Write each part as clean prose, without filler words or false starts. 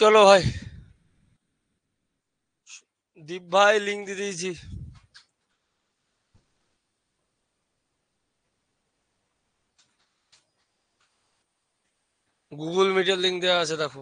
চলো ভাই, দীপ ভাই লিঙ্ক দিয়ে দিয়েছি। গুগল মিটের লিঙ্ক দেওয়া আছে, দেখো।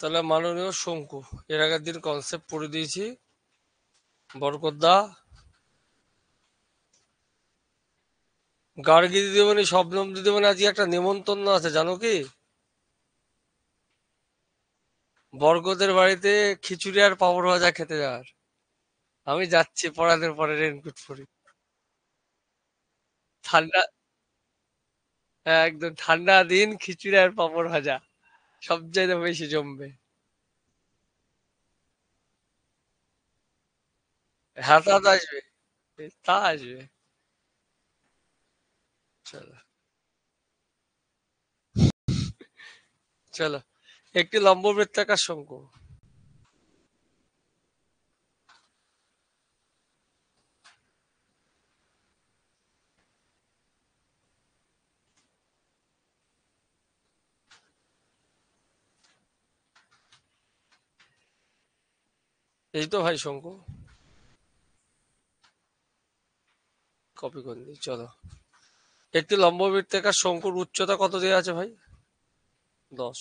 তাহলে মাননীয় শঙ্কু, এর আগের দিন কনসেপ্ট পড়ে দিয়েছি। বরকতদা, গার্গী দিদিমণি, শবনম দিদিমণি, আজকে একটা নেমন্তন্ন আছে, জানো কি? বরকতের বাড়িতে খিচুড়ি আর পাঁপড় ভাজা খেতে যাওয়ার। আমি যাচ্ছি পড়াদের পরে রেনকোট পরি। ঠান্ডা, হ্যাঁ, একদম ঠান্ডা দিন, খিচুড়ি আর পাঁপড় ভাজা সব চাইতে বেশি জমবে। হ্যাঁ, তা তো আসবে, তা আসবে। চলো, চলো, একটি লম্ব বৃত্তাকার শঙ্কু। এই তো ভাই শঙ্কু, কপি করে দিই, চলো। একটি লম্ব বৃত্তাকার শঙ্কুর উচ্চতা কত দেওয়া আছে ভাই? 10।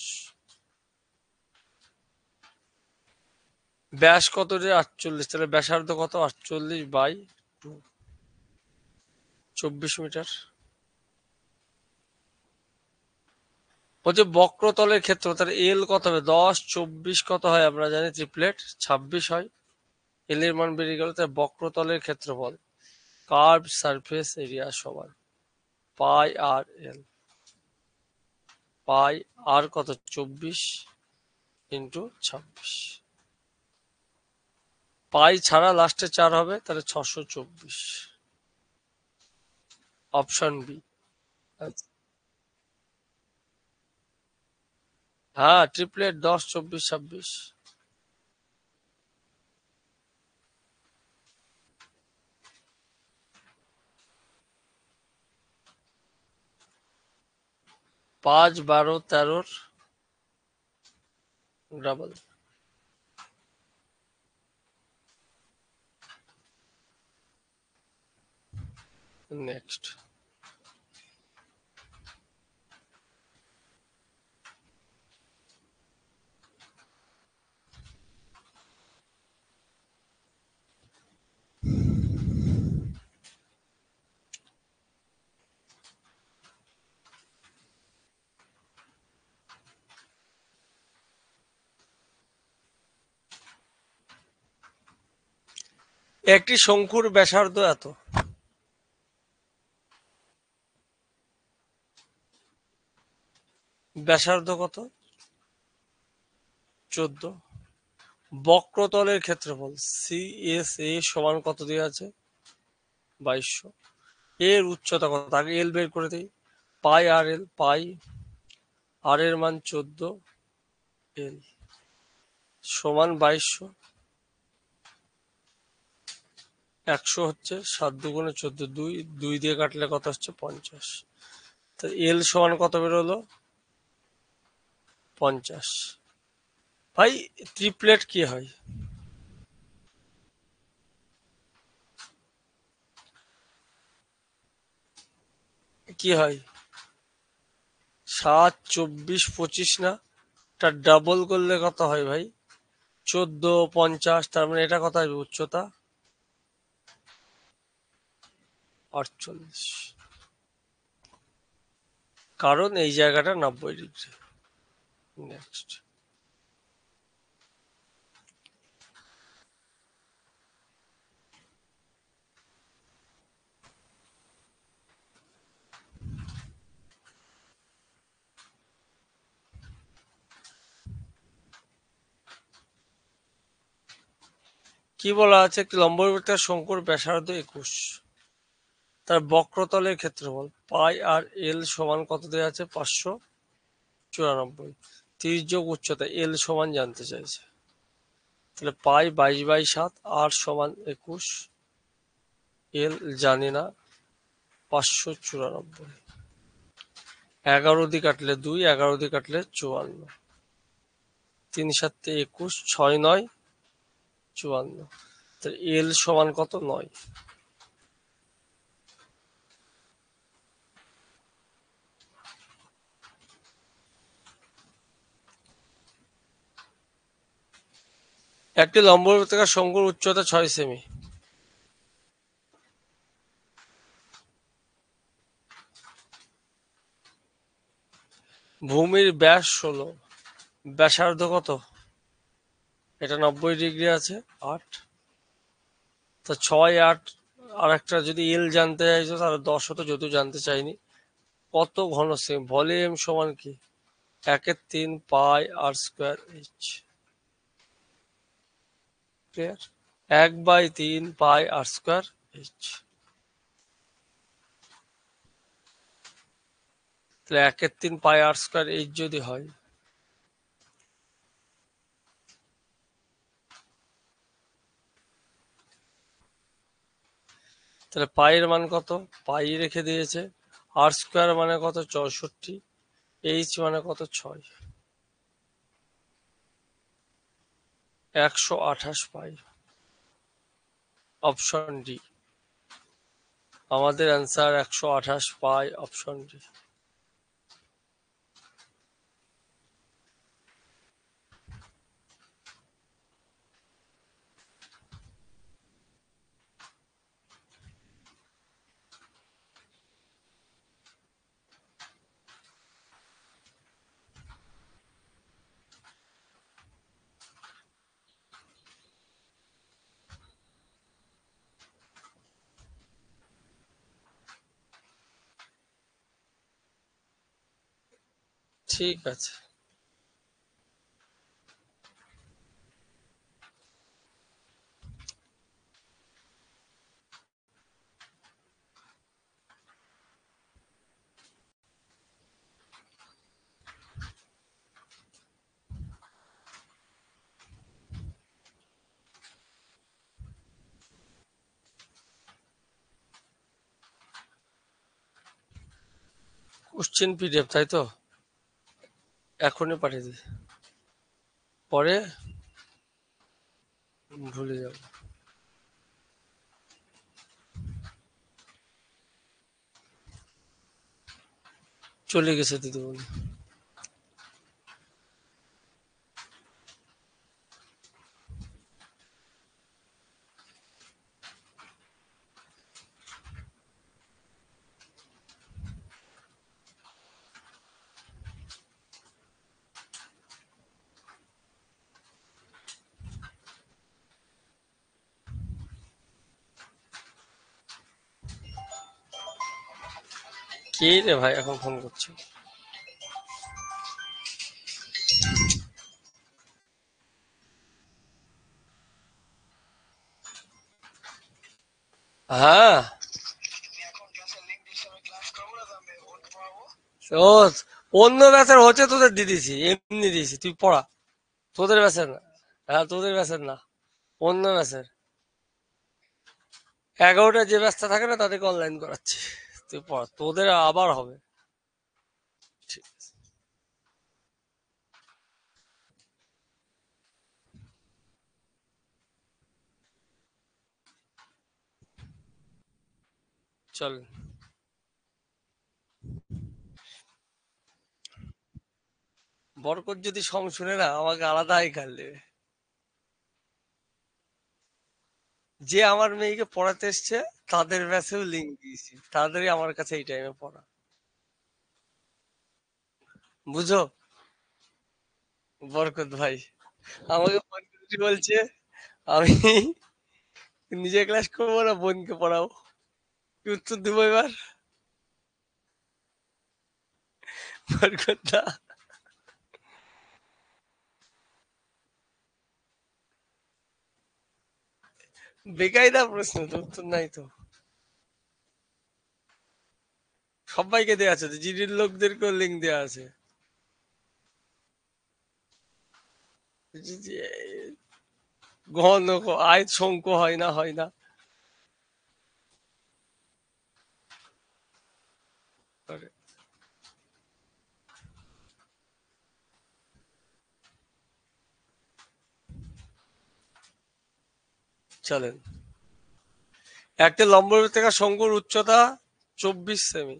ব্যাস কত রে? 48। তাহলে ব্যাসার্ধ কত? 48/2, 24 মিটার। বলছে বক্রতলের ক্ষেত্র, তাহলে এল কত হবে? 10, 24 কত হয় আমরা জানি, ট্রিপলেট 26 হয়। এল এর মান বেরিয়ে গেল। তাই বক্রতলের ক্ষেত্রফল, কার্ভ সারফেস এরিয়া সমান পাই আর এল। পাই আর কত? 24 × 26। পাই ছাড়া লাস্টে 4 হবে, তাহলে 624। Option B. হ্যাঁ, ট্রিপলেট 10, 24, 26। 5, 12, 13 ডাবল। নেক্সট। একটি শঙ্কুর ব্যাসার্ধ এত। ব্যাসার্ধ কত? 14। বক্রতলের ক্ষেত্রফল সি এস এ সমান কত দেওয়া আছে? 2200। এর উচ্চতা কত? আগে এল বের করে দিই। পাই আর এল, পাই আর এর মান 14, এল সমান 2200। 100 হচ্ছে 7×2 = 14, 2 2 দিয়ে কাটলে কত হচ্ছে? 50। তো এল সমান কত বেরোলো? 50। ভাই, ট্রিপলেট কি হয়? কি হয়? 7, 24, 25 না? তার ডাবল করলে কত হয় ভাই? 1450, তার মানে এটা কত আসবে উচ্চতা? 48, কারণ এই জায়গাটা 90 ডিগ্রি। নেক্সট। কি বলা আছে? একটি লম্ববৃত্তাকার শঙ্কুর ব্যাসার্ধ 21, তার বক্রতলের ক্ষেত্রফল পাই আর এল সমান কত দেওয়া আছে? 594। 30 যোগ উচ্চতা এল সমান জানতে চাইছে। তাহলে পাই 22/7, আর সমান 21, এল জানি না, 594। 11 দিয়ে কাটলে 2, 11 দিয়ে কাটলে 54, 3 7 21, 6 9 54। তাহলে এল সমান কত? 9। একটি লম্ববৃত্তাকার শঙ্কুর উচ্চতা 6 সেমি। ভূমির ব্যাস 16, ব্যাসার্ধ কত? এটা 90 ডিগ্রি আছে, 8। তা 6 8, আর একটা যদি এল জানতে চাইছো তাহলে 10 হতো, যদিও জানতে চাইনি। কত ঘন সেমি? ভলিউম সমান কি? 1/3 pi r square H. Clear? 1/3 pi r square H. তাহলে 1/3 পাই আর স্কোয়ার এইচ যদি হয়, তাহলে পাই এর মান কত? পাই রেখে দিয়েছে। আর স্কোয়ার মানে কত? 64। এইচ মানে কত? 6। 128 পাই। Option D. আমাদের অ্যান্সার 128 পাই, অপশন ডি। ঠিক আছে। কোশ্চেন পিডিএফ, তাই তো? এখনই পাঠিয়ে দিই, পরে ভুলে যাব। চলে গেছে দিদিমণি। কে রে ভাই এখন ফোন করছে? হ্যাঁ। ও, অন্য ব্যাচের হচ্ছে, তোদের দিয়ে দিছি, এমনি দিয়েছি, তুই পড়া। তোদের ব্যাচের না। হ্যাঁ, তোদের ব্যাচের না, অন্য ব্যাচের। 11টা যে ব্যাচটা থাকে না তাদেরকে অনলাইন করাচ্ছি। তুই পড়া, তোদের আবার হবে। ঠিক আছে, চল। বরকত যদি সং শুনে না, আমাকে আলাদাই গাল দেবে। যে আমার মেয়েকে পড়াতে এসছে তাদের ব্যাচেও লিঙ্ক দিয়েছি, তাদেরই আমার কাছে এই টাইমে পড়া। বুঝো বরকত ভাই, আমাকে ফোন করে বলছে আমি নিজে ক্লাস করবো না বোনকে পড়াবো। কি উত্তর দেবো এবার? বরকত দা, বেকায়দা প্রশ্ন তো, উত্তর নাই তো। সবাইকে দেওয়া আছে, জিডির লোকদেরকেও লিঙ্ক দেওয়া আছে। ঘন আয় শঙ্ক হয় না, হয় না। চলেন, একটা লম্ববৃত্তাকার শঙ্কুর উচ্চতা 24 সেমি,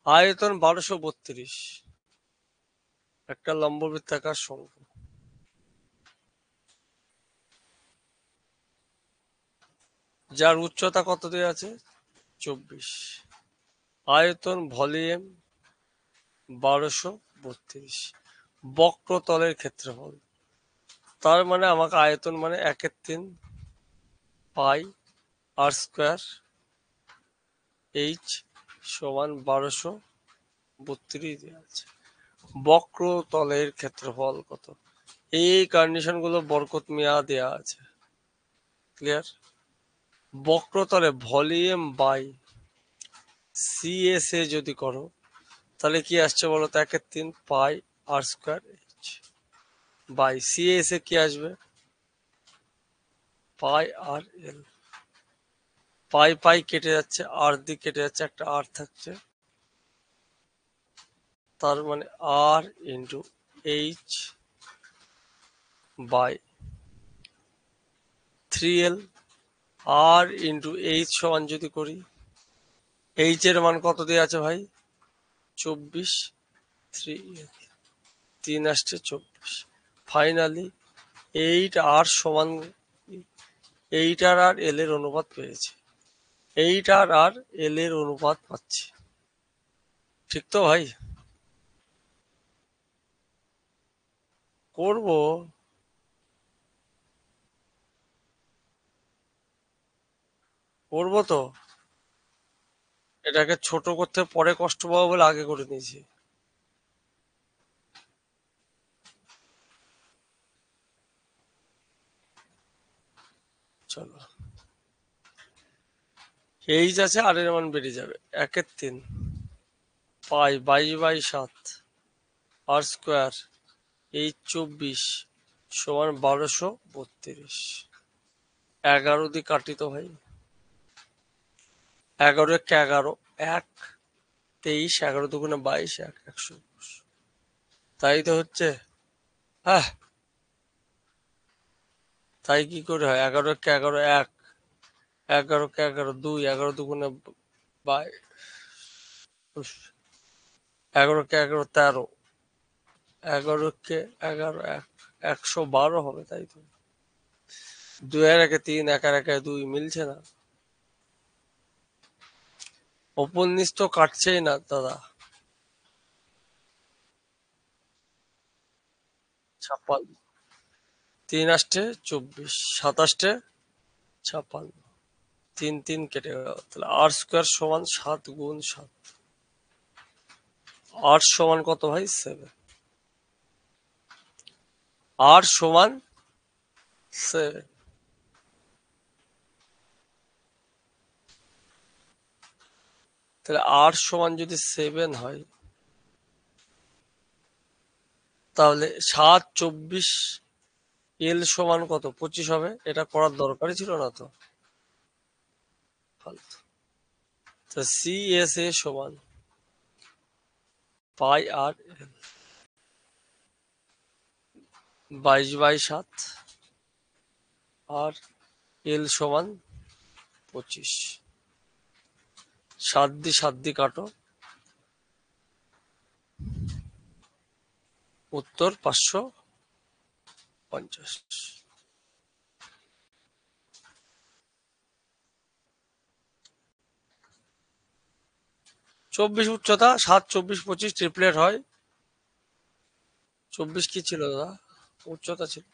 আয়তন 1232। একটা লম্ববৃত্তাকার শঙ্কু যার উচ্চতা কত দেওয়া আছে? 24, আয়তন ভলিউম 1232, বক্রতলের ক্ষেত্রফল। তার মানে আমাকে আয়তন মানে 1/3 পাই আর স্কোয়ার এইচ সমান 1232 দেওয়া আছে। বক্রতলের ক্ষেত্রফল কত? এই কন্ডিশন গুলো বরকত মিয়া দেয়া আছে। ক্লিয়ার? বক্রতলে ভলিউম বাই সিএসএ যদি করো তাহলে কি আসছে বলো তো? 1/3 pi r square H by CSA কি আসবে? পাই আর এল। পাই পাই কেটে যাচ্ছে, আর দিক কেটে যাচ্ছে, একটা আর থাকছে, তার মানে r into h by 3L। R into h সমান যদি করি, এইচ এর মান কত দেওয়া আছে ভাই? 24, 3L, 3 আসছে 24। ফাইনালি 8R সমান 8R আর এল এর অনুপাত পেয়েছি। 8R আর এল এর অনুপাত পাচ্ছি। ঠিক তো ভাই? করব। করবো তো। এটাকে ছোট করতে পরে কষ্ট পাবো বলে আগে করে নিয়েছি। চলো, এইচ আছে, আর এর মান বেড়ে যাবে। 1/3 পাই 22/7 আর স্কোয়ার এইচ 24 সমান 1232। 11 দিয়ে কাটি তো ভাই। 11 একে 11, 1, 23, 11 দুগুণে 22, 120। তাই তো হচ্ছে। হ্যাঁ, তাই কি করে হয়? 11 একে 11, 1, 11 কে 11, 2, 11 দুগুণে 11 কে 11, 13, 11 কে 11, 1, 112 হবে, তাই তো। 2 এর একে 3, 1 এর একে 2, মিলছে না। ওপর নিচ তো কাটছেই না দাদা। 56, 3 আসছে 24, 7 আসছে 56, 3 3 কেটে গেল, তাহলে আর স্কোয়ার সমান 7 × 7। আর সমান কত ভাই? 7। আর সমান 7। তাহলে আর সমান যদি 7 হয়, তাহলে 7 24 এল সমান কত? 25 হবে। এটা করার দরকারই ছিল না তো, ফালতু। তো সি এস এ সমান পাই আর এল 22/7 আর এল সমান 25। 7 দিয়ে 7 দিয়ে কাটো, উত্তর 550। 24 উচ্চতা, 7, 24, 25 ট্রিপলেট হয়। 24 কি ছিল দাদা? উচ্চতা ছিল।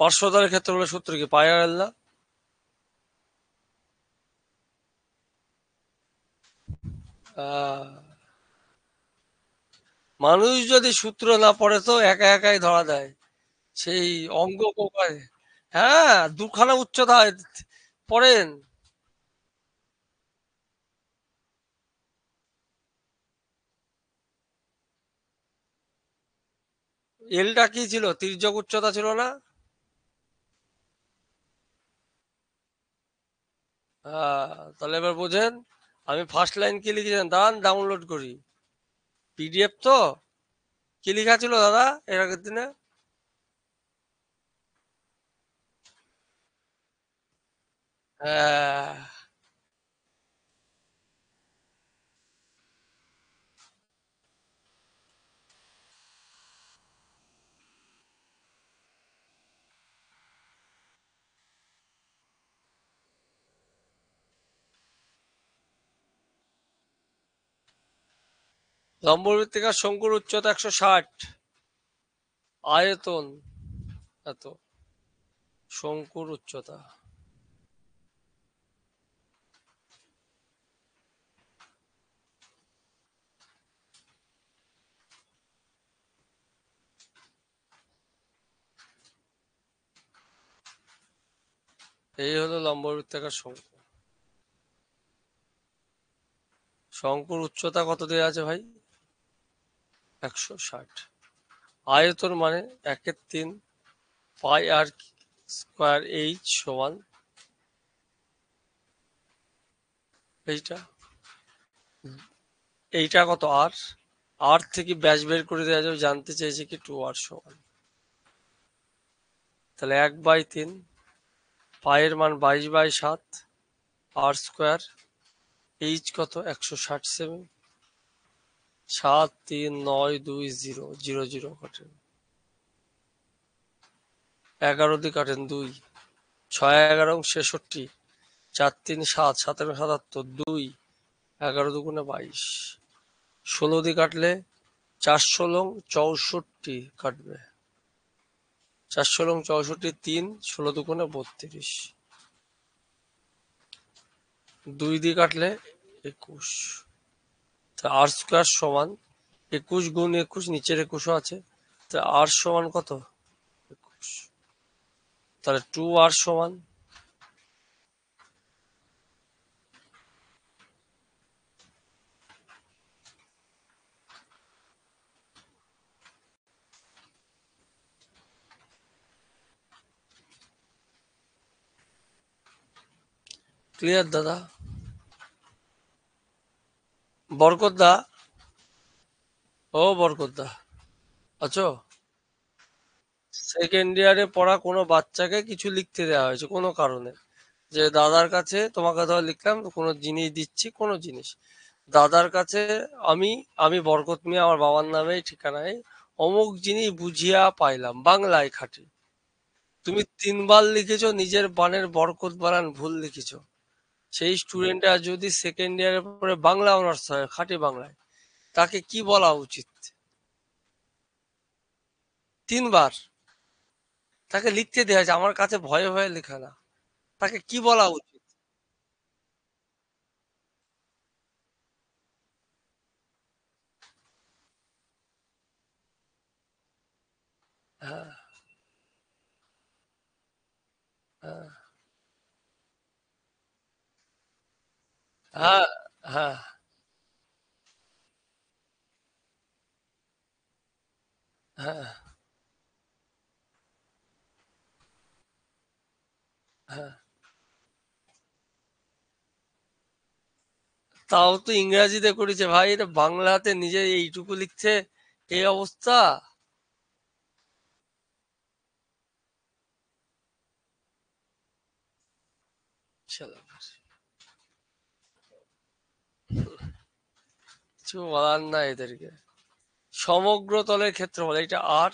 পার্শ্বতলের ক্ষেত্রফলের সূত্র কি? পাই আর এল না? মানুষ যদি সূত্র না পড়ে তো একা একাই ধরা দেয়। সেই অঙ্ক কোপায়। হ্যাঁ, দুখানা উচ্চতা পড়েন। এলটা কি ছিল? তির্যক উচ্চতা ছিল না? হ্যাঁ, তাহলে এবার বোঝেন। আমি ফার্স্ট লাইন কি লিখেছেন দাঁড়ান ডাউনলোড করি। পিডিএফ তো? কি লেখা ছিল দাদা এর আগের দিনে? হ্যাঁ, লম্ববৃত্তিকার শঙ্কুর উচ্চতা 160, আয়তন এত, শঙ্কুর উচ্চতা। এই হলো লম্ববৃত্তাকার শঙ্কু। শঙ্কুর উচ্চতা কত দেওয়া আছে ভাই? 160। আয়তন মানে 1/3 পাই আর স্কোয়ার এইচ সমান এইটা। এইটা কত আর? আর থেকে ব্যাস বের করে দেওয়া যাবে, জানতে চাইছে কি 2r সমান। তাহলে 1/3 পায়ের মান 22/7 আর স্কোয়ার এইচ কত 160 সেমি। 7, 3, 9, 2, 0, 0, 0 কাটেন। 11 দিয়ে কাটেন 2, 6, 11, 63, 4, 3, 7, 7, 77, 2, 11 দুগুণে 22, 16 দিয়ে কাটলে 4, 16, 64 কাটবে। 4, 16, 64, 3, 16 দুগুণে 32, 2 দিয়ে কাটলে 21। তা আর স্কোয়ার সমান 21 গুণ 21, নিচের 21ও আছে। তা আর সমান কত? 21। তাহলে 2r সমান, ক্লিয়ার দাদা? বরকত দা, ও বরকত দা, আছো? সেকেন্ড ইয়ারে পড়া কোনো বাচ্চাকে কিছু লিখতে দেওয়া হয়েছে কোনো কারণে, যে দাদার কাছে তোমাকে ধর লিখলাম কোনো জিনিস দিচ্ছি, কোনো জিনিস দাদার কাছে, আমি আমি বরকত মিয়া আমার বাবার নামে ঠিকানায় অমুক জিনিস বুঝিয়া পাইলাম, বাংলায় খাঁটি। তুমি 3 বার লিখেছো, নিজের বানের বরকত বানান ভুল লিখেছো। সেই স্টুডেন্টরা যদি সেকেন্ড ইয়ারের পরে বাংলা অনার্স হয় খাঁটি বাংলায়, তাকে কি বলা উচিত? 3 বার তাকে লিখতে দেওয়া হয়েছে, আমার কাছে ভয়ে ভয়ে লেখা না। তাকে কি বলা উচিত? হ্যাঁ, হ্যাঁ, হ্যাঁ, হ্যাঁ, হ্যাঁ, হ্যাঁ। তাও তো ইংরাজিতে করেছে ভাই, এটা বাংলাতে নিজে এইটুকু লিখছে, এই অবস্থা। শালা, কিছু বলার না এদেরকে। সমগ্র তলের ক্ষেত্রফল, এটা আর,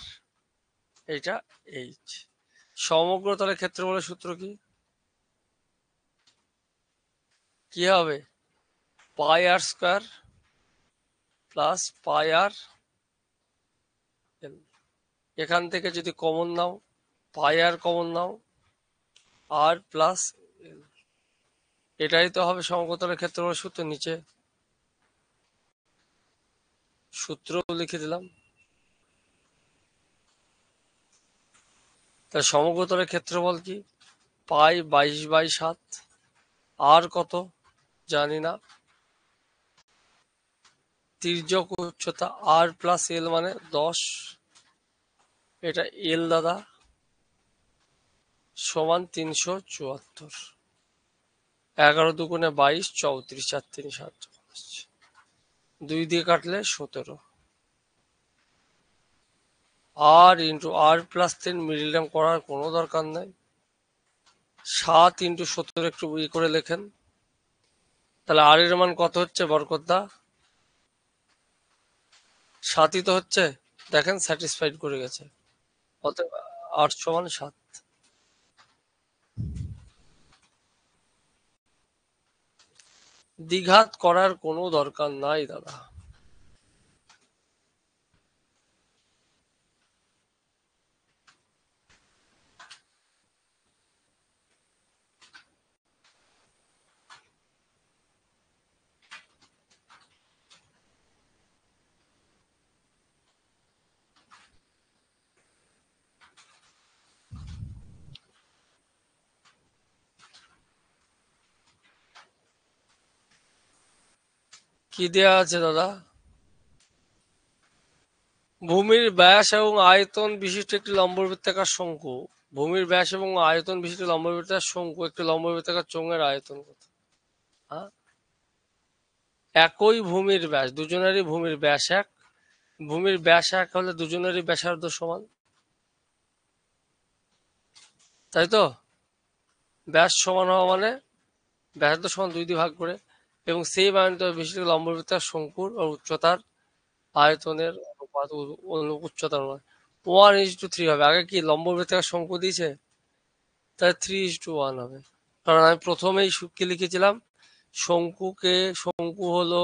এটা এইচ। সমগ্র তলের ক্ষেত্রফলের সূত্র কি? কি হবে? পাই আর স্কোয়ার প্লাস পাই আর এল। এখান থেকে যদি কমন নাও, পাই আর কমন নাও, আর প্লাস এল। এটাই তো হবে সমকোণের ক্ষেত্রফল সূত্র। নিচে সূত্র লিখে দিলাম। তাহলে সমকোণের ক্ষেত্রফল কি? পাই 22/7। আর কত জানি না। তির্যক উচ্চতা আর প্লাস এল মানে 10। এটা এল দাদা, সমান 374। 11 দুগুণে 22, 34, 4 3 7, 2 দিয়ে কাটলে 17। আর ইন্টু আর প্লাস 10 মিডিল করার কোনো দরকার নাই। 7 ইন্টু 17 একটু করে লেখেন। তাহলে আর এর মান কত হচ্ছে বরকতদা? 7ই তো হচ্ছে। দেখেন স্যাটিসফাইড করে গেছে। অতএব আর সমান 7। দ্বিঘাত করার কোনো দরকার নাই দাদা। কি দেয়া আছে দাদা? ভূমির ব্যাস এবং আয়তন বিশিষ্ট একটি লম্ববৃত্তাকার শঙ্কু। ভূমির ব্যাস এবং আয়তন বিশিষ্ট লম্ববৃত্তাকার শঙ্কু একটি লম্ববৃত্তাকার চোঙের আয়তন কত? হ্যাঁ? একই ভূমির ব্যাস, দুজনেরই ভূমির ব্যাস এক। ভূমির ব্যাস এক হলে দুজনেরই ব্যাসার্ধ সমান, তাই তো? ব্যাস সমান হওয়া মানে ব্যাসার্ধ সমান 2 দিয়ে ভাগ করে, এবং সেই বায়ুতে বিশিষ্ট লম্ববৃত্তাকার শঙ্কুর ও উচ্চতার আয়তনের অনুপাত, উচ্চতার 1:3 হবে। আগে কি লম্ববৃত্তাকার শঙ্কু দিয়েছে, তাই 3:1 হবে। কারণ আমি প্রথমেই কি লিখেছিলাম, শঙ্কু হলো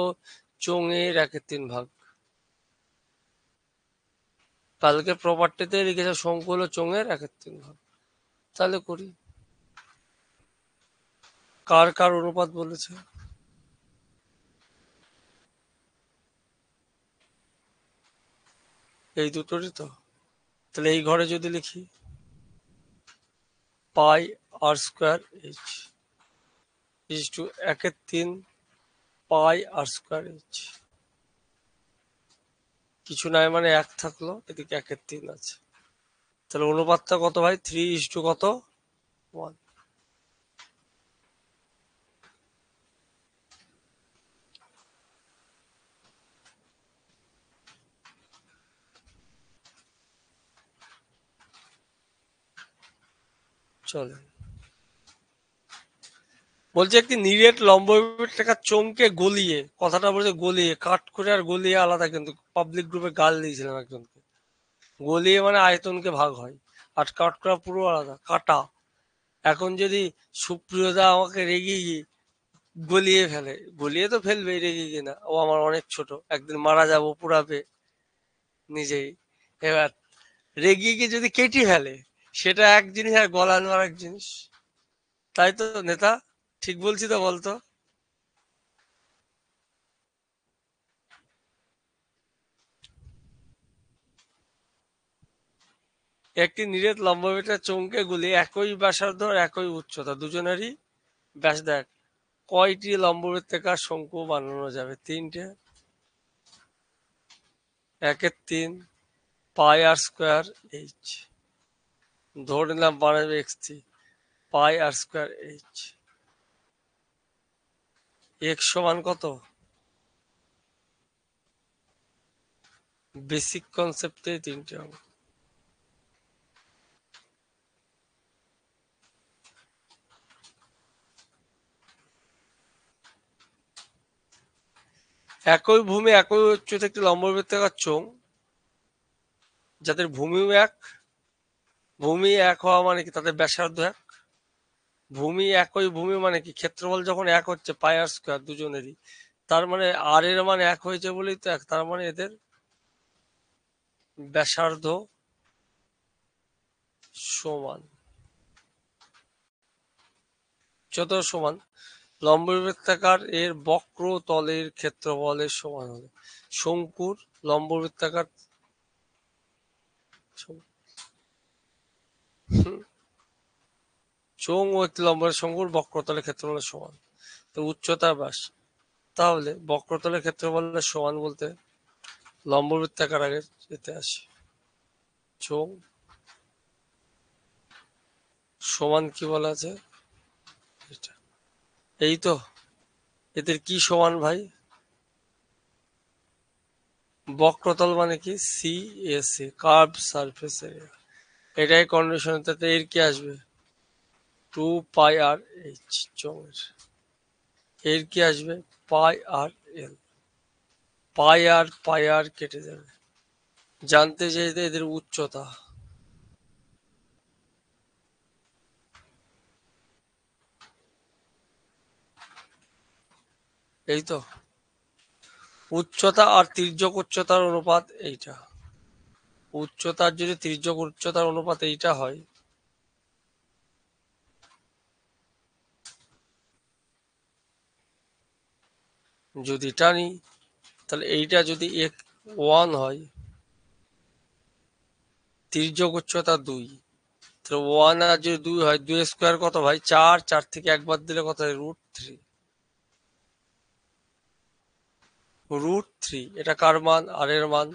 চোঙের 1/3 ভাগ। কালকে প্রপার্টিতে লিখেছে শঙ্কু হলো চোঙের 1/3 ভাগ। তাহলে করি। কার কার অনুপাত বলেছে? এই দুটোরই তো। তাহলে এই ঘরে যদি লিখি pi r square h is to 1/3 pi r square h. কিছু নাই মানে 1 থাকলো, এদিকে 1/3 আছে। তাহলে অনুপাতটা কত ভাই? 3 কত? 1। চলে। বলছে একটি নিরেট লম্ববৃত্তাকার চোঙকে গলিয়ে, কথাটা বলছে গলিয়ে, কাট করে আর গলিয়ে আলাদা, কিন্তু পাবলিক গ্রুপে গাল দিয়েছিলাম একজনকে। গলিয়ে মানে আয়তনকে ভাগ হয়, আর কাট করা পুরো আলাদা, কাটা। এখন যদি সুপ্রিয়দা আমাকে রেগে গিয়ে গলিয়ে ফেলে, গলিয়ে তো ফেলবে রেগে গিয়ে, না ও আমার অনেক ছোট, একদিন মারা যাবো পুরাবে নিজেই। এবার রেগে গিয়ে যদি কেটে ফেলে, সেটা এক জিনিস, আর গলানো আর এক জিনিস। তাই তো নেতা? ঠিক বলছি তো বলতো? একটি নিরেট লম্ববৃত্তাকার চোঙকে গুলি একই ব্যাসার্ধ আর একই উচ্চতা, দুজনেরই ব্যাস দেখ। কয়টি লম্ববৃত্তাকার শঙ্কু বানানো যাবে? 3টে। 1/3 পাই আর স্কোয়ার এইচ। ধরে নিলাম বানাবে x3 পাই আর স্কোয়ার এইচ। x সমান কত? বেসিক কনসেপ্টে 3টে হবে। একই ভূমি একই উচ্চতা একটি লম্ববৃত্তাকার চোঙ, যাদের ভূমি এক হওয়া মানে কি তাদের ব্যাসার্ধ এক। ভূমি একই ভূমি মানে কি, ক্ষেত্রফল যখন এক হচ্ছে পাই আর স্কোয়ার দুজনেরই, তার মানে আর এর মান এক হয়েছে বলেই তো এক, তার মানে এদের ব্যাসার্ধ সমান, যত সমান লম্ববৃত্তাকার এর বক্রতলের ক্ষেত্রফলের সমান হবে। শঙ্কুর লম্ববৃত্তাকার চোঙ ও একটি লম্বের শঙ্কুর বক্রতলের ক্ষেত্রফলের সমান। তো উচ্চতা ব্যাস, তাহলে বক্রতলের ক্ষেত্রফলের সমান বলতে লম্ববৃত্তাকার আগে যেতে আসে। চোঙ সমান কি বলা আছে, এটা। এই তো, এদের কি সমান ভাই, বক্রতল মানে কি C S A, curve surface area, এটাই কন্ডিশন। তাতে এর কি আসবে 2πr/h, চোঙের এর কি আসবে πr/l, পাই আর কেটে যাবে। জানতে চাইতে এদের উচ্চতা, এই তো উচ্চতা আর তির্যক উচ্চতার অনুপাত এইটা। উচ্চতার যদি তির্যক উচ্চতার অনুপাত এইটা হয়, যদি টানি, তাহলে এইটা যদি 1 হয়, তির্যক উচ্চতা 2, তাহলে 1 আর যদি 2 হয়, 2 স্কোয়ার কত ভাই 4, 4 থেকে একবার দিলে কত হয় √3, √3। এটা কার মান, আর এর মান,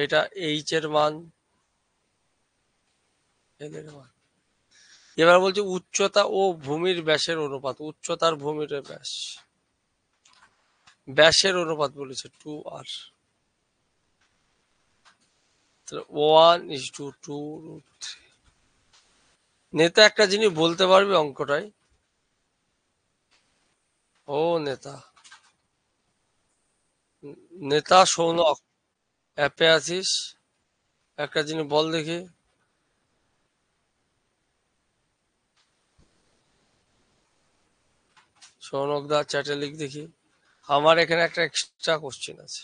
এটা এইচ এর মান, এল এর মান। এবার বলছে উচ্চতা ও ভূমির ব্যাসের অনুপাত, উচ্চতার ভূমির ব্যাস, ব্যাসের অনুপাত বলেছে 2r, তাহলে 1:2√3। নেতা একটা জিনিস বলতে পারবে অঙ্কটায়, ও নেতা, নেতা সৌনক, অ্যাপে আছিস, একটা জিনিস বল দেখি। সৌনক দা চ্যাটে লিখ দেখি, আমার এখানে একটা এক্সট্রা কোশ্চেন আছে।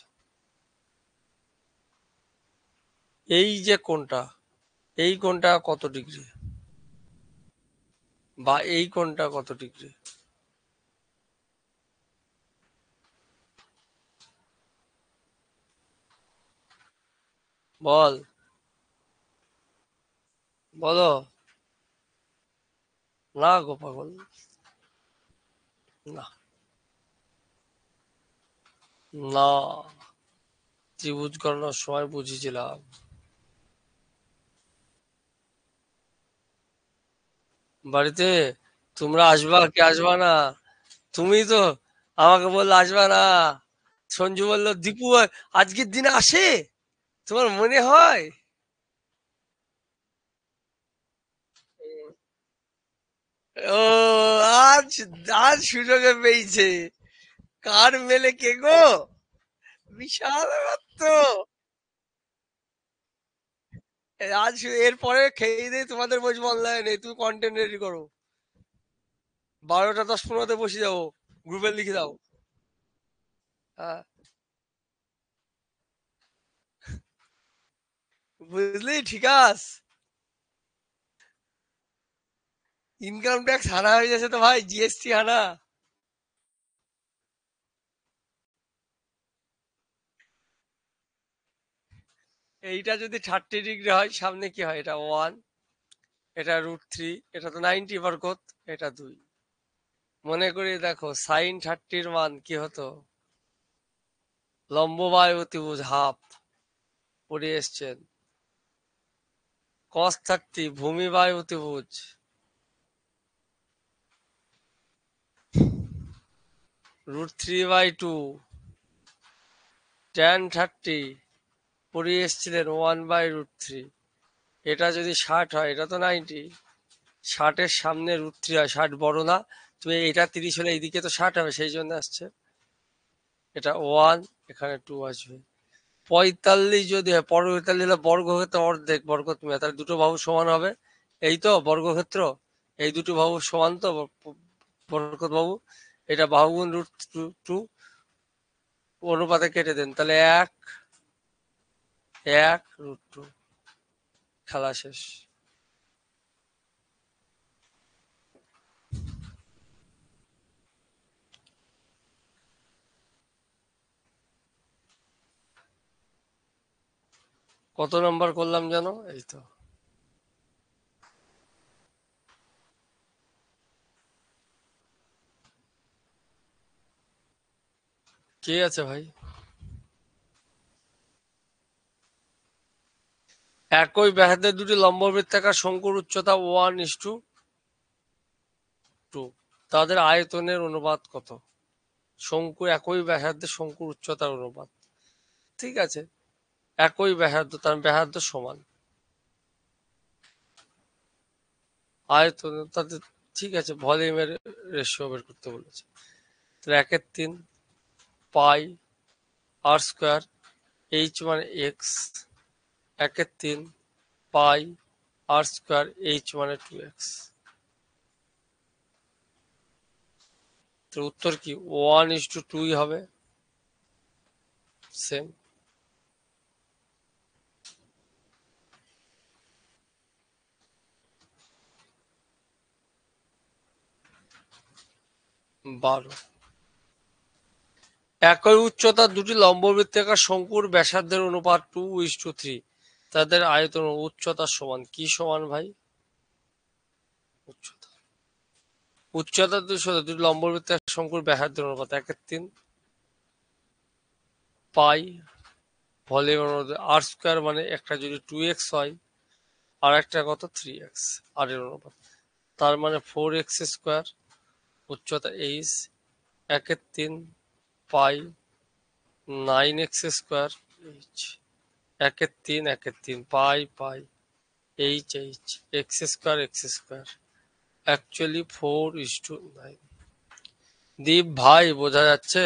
এই যে কোনটা, এই কোনটা কত ডিগ্রি, বা এই কোনটা কত ডিগ্রি, বল, বলো। না গো পাগল, না, না, ত্রিভুজ গণনার সময় বুঝেছিলাম। বাড়িতে তোমরা আসবা কি আসবা না, তুমি তো আমাকে বললে আসবা না, সঞ্জু বললো দীপু আজকের দিনে আসে, তোমার মনে হয়? ও, আজ আজ সুযোগে পেয়েছে, কার মেলে কে গো, বিশাল ব্যাপার তো। আজ এরপরে খেয়ে দিয়ে তোমাদের বসবো অনলাইনে, তুমি কন্টেন্ট রেডি করো, 12টা 10-15 বসে যাবো, গ্রুপে লিখে দাও। হ্যাঁ, বুঝলি, ঠিক আছে। ইনকাম ট্যাক্স হানা হয়ে যাচ্ছে তো ভাই, জিএসটি হানা। এইটা যদি 30 ডিগ্রি হয়, সামনে কি হয়, এটা 1, এটা √3, এটা তো 90 বরকত, এটা 2। মনে করি দেখো sin 30 মান কি হতো, লম্ব বাই অতিভুজ হাফ পড়ে এসছেন, cos 30 ভূমি বাই অতিভুজ √3/2, tan 30 পড়ে এসছিলেন 1/√3। এটা যদি 60 হয়, এটা তো 90, 60-এর সামনে √3 হয়, 60 বড় না, তুমি এটা 30 হলে এইদিকে তো 60 হবে, সেই জন্য আসছে এটা 1, এখানে 2 আসবে। 45 যদি হয়, 45 হলে বর্গক্ষেত্র অর্ধেক বর্গ, তুমি তাহলে দুটো বাহু সমান হবে, এই তো বর্গক্ষেত্র। এই দুটো বাহু সমান তো বরকত বাবু, এটা বাহু গুণ √2 অনুপাতে কেটে দেন, তাহলে 1 √2, খেলা শেষ। কত নাম্বার করলাম জানো? এই তো। কে আছে ভাই? একই ব্যাসার্ধের দুটি লম্ববৃত্তাকার শঙ্কুর উচ্চতা 1:2, তাদের আয়তনের অনুপাত কত? শঙ্কু একই ব্যাসার্ধের শঙ্কুর উচ্চতার অনুপাত, ঠিক আছে, একই ব্যাসার্ধ তার ব্যাসার্ধ সমান আয়তন তাদের, ঠিক আছে, ভলিউমের রেশিও বের করতে বলেছে। তাহলে 1/3 পাই আর স্কোয়ার এইচ মানে x, 1/3 pi r square H মানে 2x। তো উত্তর কি 1:2 হবে, সেম। 12। একই উচ্চতার দুটি লম্ববৃত্তাকার শঙ্কুর ব্যাসার্ধের অনুপাত 2:3, তাদের আয়তন উচ্চতার সমান, কি সমান ভাই? উচ্চতা, উচ্চতা দুটি লম্ববৃত্তাকার শঙ্কুর ব্যাসার্ধের অনুপাত 1/3 পাই ভলিউম আর স্কোয়ার, মানে একটা যদি 2x হয় আর একটা কত 3x, আর এর অনুপাত, তার মানে 4x স্কোয়ার, উচ্চতা h, 1/3 pi 9x square h, 1/3 pi pi h h x square actually 4:9। Deep ভাই বোঝা যাচ্ছে?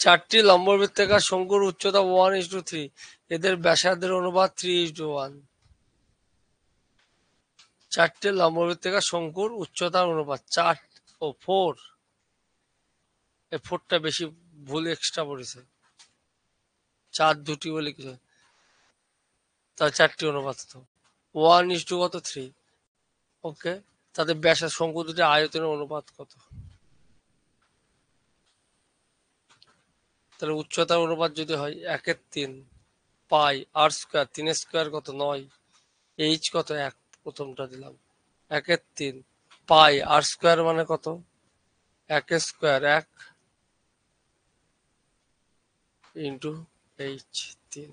4টি লম্ববৃত্তাকার শঙ্কুর উচ্চতা 1:3, এদের ব্যাসার্ধের অনুপাত 3:1। 4টি লম্ববৃত্তাকার শঙ্কুর উচ্চতার অনুপাত 4 ও 4, এই 4টা বেশি ভুল এক্সট্রা পড়েছে, 4 দুটি বলে কিছু, তার 4টি অনুপাত তো 1:, কত 3, ওকে। তাদের ব্যাসার্ধ শঙ্কু দুটি আয়তনের অনুপাত কত? তাহলে উচ্চতার অনুপাত যদি হয় 1/3 পাই আর স্কোয়ার, 3 স্কোয়ার কত 9, এইচ কত 1, প্রথমটা দিলাম 1/3 পাই আর স্কোয়ার মানে কত 1 স্কোয়ার 1 ইন্টু এইচ 3,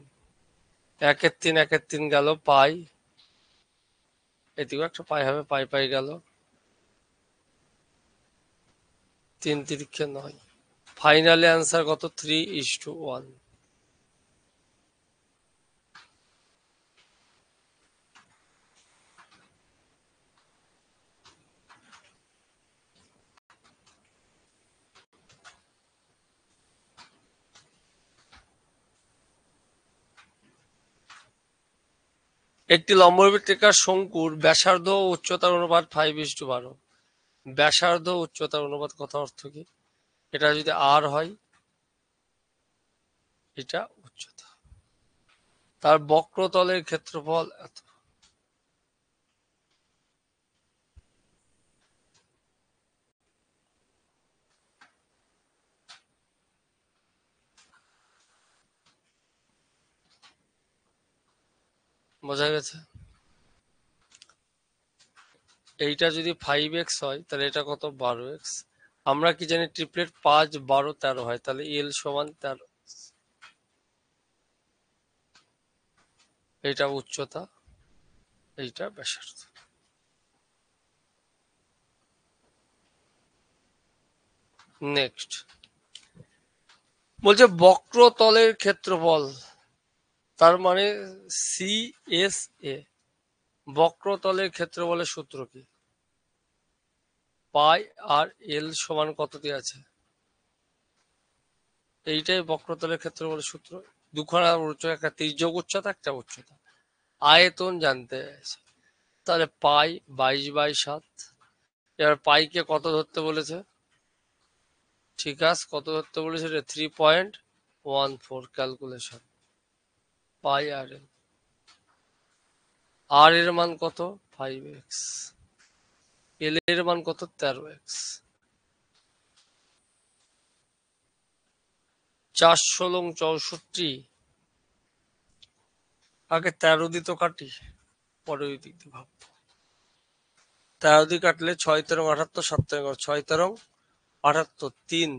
1/3 গেল পাই, এদিকেও একটা পাই হবে, পাই পাই গেল, 3×3 = 9, ফাইনালি অ্যান্সার কত 3:1। একটি লম্ববৃত্তাকার শঙ্কুর ব্যাসার্ধ ও উচ্চতার অনুপাত 5:12। ব্যাসার্ধ উচ্চতার অনুপাত কথা অর্থ কি? এটা যদি আর হয়, এটা উচ্চতা, তার বক্রতলের ক্ষেত্রফল এত। বোঝা গেছে? এইটা যদি 5x হয় তাহলে এটা কত 12x। আমরা কি জানি ট্রিপলেট 5, 12, 13 হয়, তাহলে এল সমান 13, এইটা উচ্চতা, এইটা ব্যাসার্ধ। নেক্সট বলছে বক্রতলের ক্ষেত্রফল, তার মানে সি এস এ, বক্রতলের ক্ষেত্রফলের সূত্র কি? পাই আর এল সমান কত দিয়ে আছে? এইটাই বক্রতলের ক্ষেত্রফলের সূত্র। দুখানা উচ্চতা, একটা তির্যক উচ্চতা, একটা উচ্চতা। আয়তন জানতে আছে, তাহলে পাই 22/7। এবার পাইকে কত ধরতে বলেছে? ঠিক আছে, কত ধরতে বলেছে? 3.14 ক্যালকুলেশন। পাই আর এল। আর এর মান কত? 5x। এল এর মান কত? 13x। 4 × 16 = 64। আগে 13 দিয়ে তো কাটি, পরে ওই দিক দিয়ে ভাব। 13 দিয়ে কাটলে 6 × 13 = 78, 7 6 × 13 = 78, 3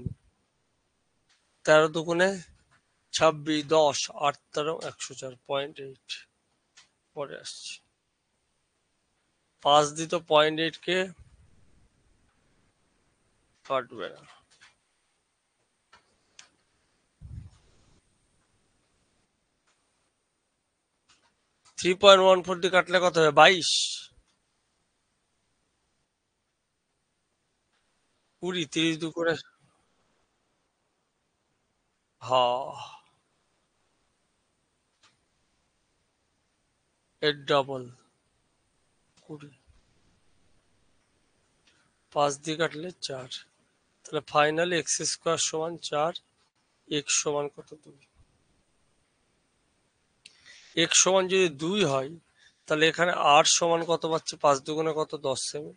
13 দুগুণে 26, 10, 8 13 104, 0.8। পরে আসছি 5 দিত 0.8 কে কাটবে না। 3.14 দিয়ে কাটলে কত হবে? 22, 20, 30 দু করে। হ্যাঁ, এর ডবল 20। 5 দিয়ে কাটলে 4। তাহলে ফাইনালি x² সমান 4, x সমান কত? 2। x সমান যদি 2 হয়, তাহলে এখানে r সমান কত পাচ্ছে? 5 দুগুণে কত? 10 সেমি।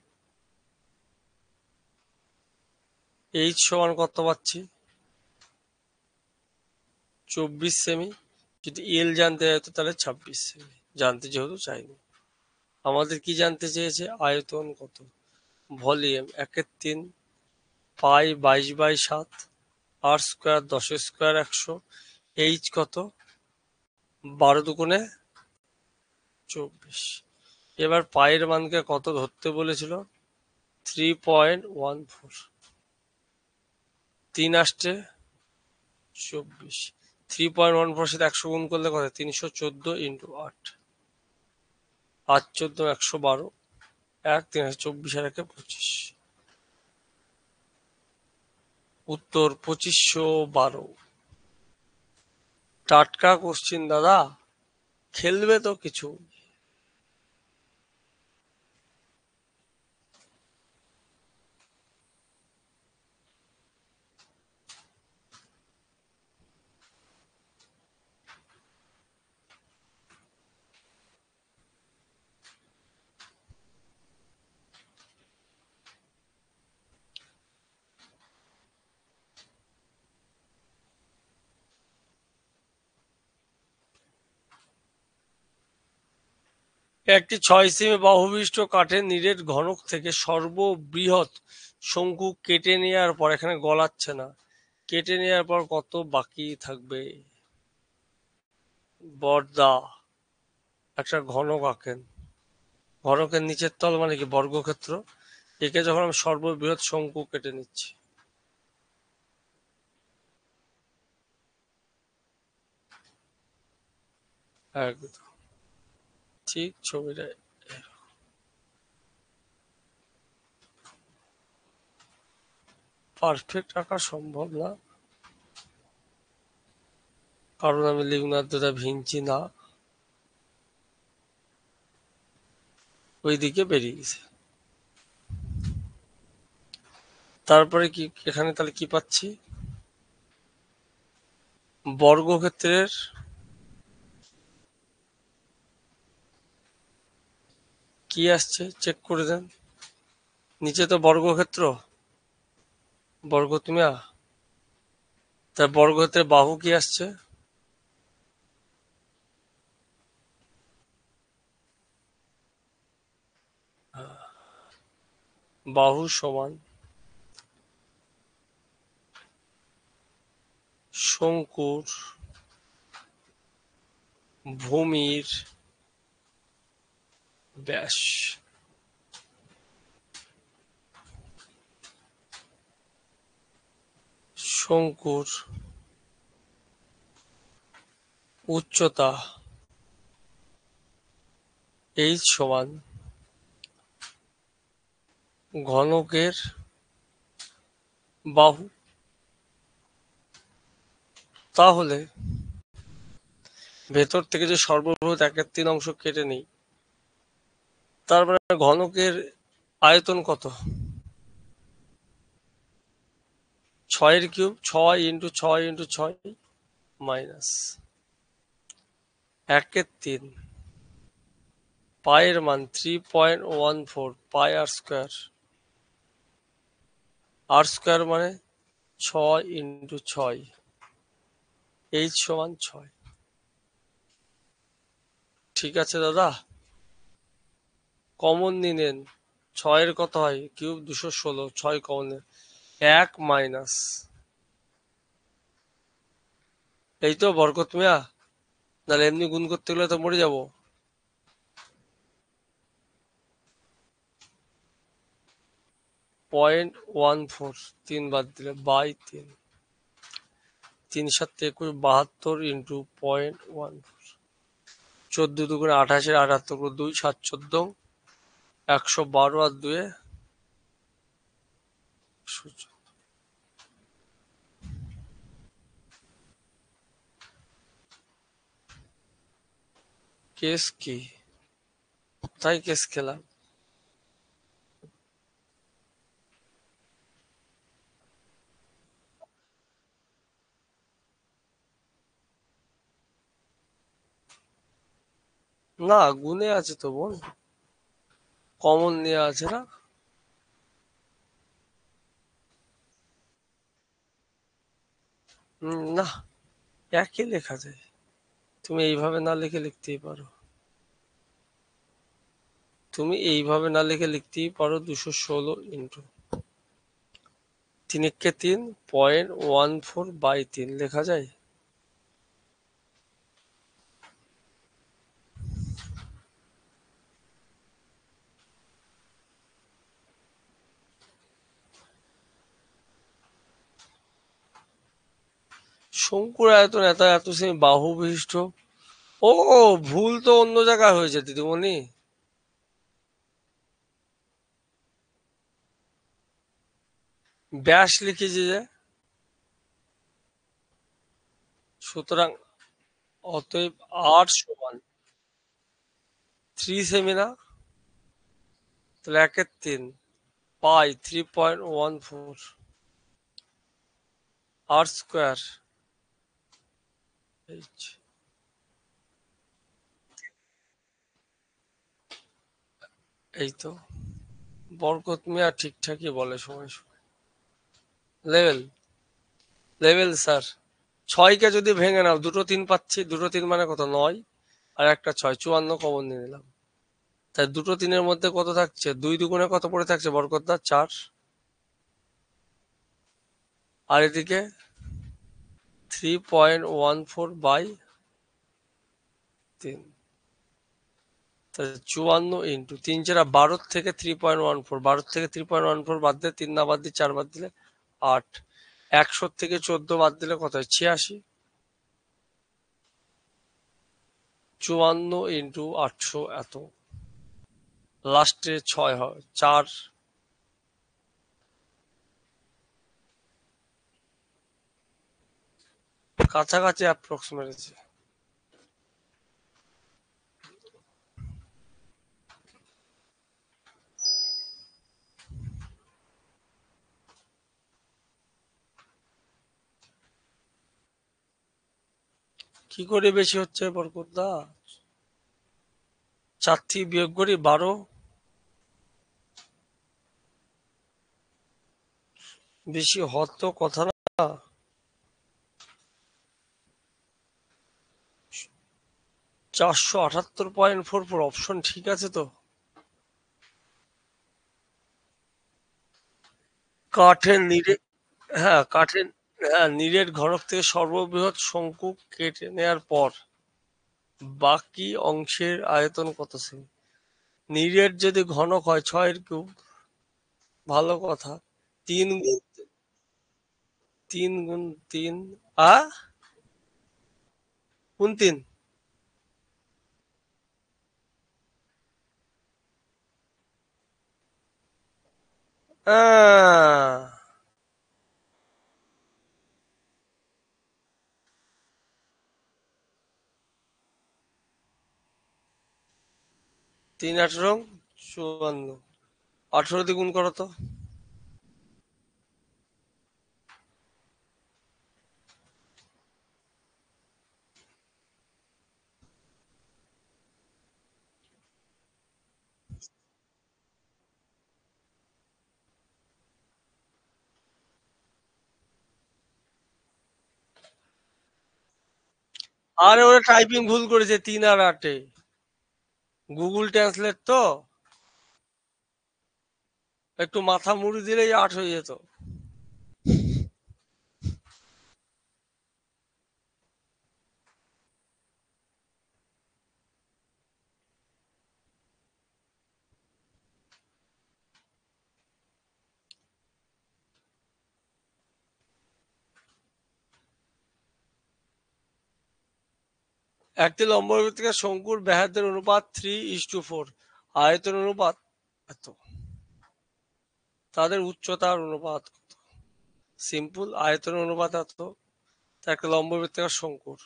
h সমান কত পাচ্ছি? 24 সেমি। যদি এল জানতে চাইতো তাহলে 26 সেমি। জানতে যেহেতু চাইনি, আমাদের কি জানতে চেয়েছে? আয়তন কত, ভলিউম 1/3, পাই 22/7, r², 10² 100, এইচ কত? 12 দুগুণে 24। এবার পায়ের মানকে কত ধরতে বলেছিল? 3.14। 3 আসছে 24। 3.14 সাথে 100 গুণ করলে কত? 314 × 8। 8 14 112, 1 324 আর 1 25। উত্তর 2512। টাটকা কোশ্চিন দাদা, খেলবে তো কিছু। একটি 6 সেমি বাহুবিশিষ্ট কাঠের নিরেট ঘনক থেকে সর্ববৃহৎ শঙ্কু কেটে নেওয়ার পর, এখানে গলাচ্ছে না, কেটে নেওয়ার পর কত বাকি থাকবে? বর্দা একটা ঘনক আঁকেন। ঘনকের নিচের তল মানে কি? বর্গক্ষেত্র। একে যখন আমি সর্ববৃহৎ শঙ্কু কেটে নিচ্ছি, একদম ঠিক ছবিটা। পারফেক্ট আঁকা সম্ভব না, কারণ আমি লিওনার্দো দা ভিঞ্চি না। ওইদিকে বেরিয়ে গেছে। তারপরে কি এখানে তাহলে কি পাচ্ছি? বর্গক্ষেত্রের কি আসছে চেক করে দেন। নিচে তো বর্গক্ষেত্র, বর্গ তুমি তার বর্গক্ষেত্রের বাহু কি আসছে? বাহু সমান শঙ্কুর ভূমির ব্যাস। শঙ্কুর উচ্চতা এইচ সমান ঘনকের বাহু। তাহলে ভেতর থেকে যে সর্ববৃহৎ 1/3 অংশ কেটে নেই, তারপরে ঘনকের আয়তন কত? 6 কিউব, 6 ইন্টু 6 ইন্টু 6 মাইনাস 1/3 পায়ের মান 3.14 পাই আর স্কোয়ার। আর স্কোয়ার মানে 6 ইন্টু 6, এইচ সমান 6। ঠিক আছে দাদা, কমন নিলেন। 6 কত হয়? কিউব 216, 6 কমন নেন, 1 মাইনাস, এই তো বরকত মিয়া। নাহলে এমনি গুণ করতে গেলে তো মরে যাব। 0.14, 3 বাদ দিলে বাই 3, 3 7 21, 72 ইন্টু 0.14, 14 2 28, 78 2 7 14, 112 আর 2 কেস কি? তাই কেস খেলাম। না, গুণে আছে তো বোন, কমন নেওয়া আছে না। না, একই লেখা যায়। তুমি এইভাবে না লিখে লিখতেই পারো। তুমি এইভাবে না লিখে লিখতেই পারো 216 ইন্টু 3 কে 3, 0.14 বাই 3 লেখা যায়। শঙ্কুর আয়তন এত এত সেমি বাহু বিশিষ্ট। ও, ভুল তো অন্য জায়গায় হয়েছে দিদিমণি। ব্যাস লিখেছি যে, সুতরাং অতএব আর সমান 3 সেমি না, তাহলে 1/3 পাই 3.14 আর স্কোয়ার এইচ। এই তো বরকত মিয়া ঠিকঠাকই বলে সময় সময়। Level, level sir. 6কে যদি ভেঙে নাও, দুটো 3 পাচ্ছি, দুটো 3 মানে কত? 9 আর একটা 6, 54 কমন নিয়ে নিলাম। তাই দুটো 3-এর মধ্যে কত থাকছে? 2 দুগুণে কত পড়ে থাকছে বরকত দা? 4। আর এদিকে 3.14 বাই 3, তাহলে 54 ইন্টু 3 4 12 থেকে 3.14, 12 থেকে 3.14 বাদ দিলে 3 না বাদ দিয়ে 4 বাদ দিলে 8, 100 থেকে 14 বাদ দিলে কত হয়? 86। 54 ইন্টু 800 এত, লাস্টে 6 হয় 4, কাছাকাছি অ্যাপ্রক্সিমেট। কি করে বেশি হচ্ছে বরকত দা? 4 থেকে বিয়োগ করি 12, বেশি হওয়ার তো কথা না। 478.44 অপশন ঠিক আছে তো? কাঠের নিরে, হ্যাঁ কাঠের, হ্যাঁ নিরেট ঘনক থেকে সর্ববৃহৎ শঙ্কু কেটে নেয়ার পর বাকি অংশের আয়তন কত সেমি? নিরেট যদি ঘনক হয় 6 কিউব, ভালো কথা। 3 গুণ 3 আ কোন 3? আহ, 3 × 18 = 54। 18 দিয়ে গুণ করো তো। আরে ওরা টাইপিং ভুল করেছে, 3 আর 8-এ। গুগল ট্রান্সলেট তো, একটু মাথা মুড়ি দিলেই 8 হয়ে যেত। একটি লম্ববৃত্তাকার শঙ্কুর ব্যাসার্ধের অনুপাত 3:4, আয়তন অনুপাত এত, তাদের উচ্চতার অনুপাত কত? সিম্পল, আয়তন অনুপাত এত, তা একটা লম্ববৃত্তাকার শঙ্কুর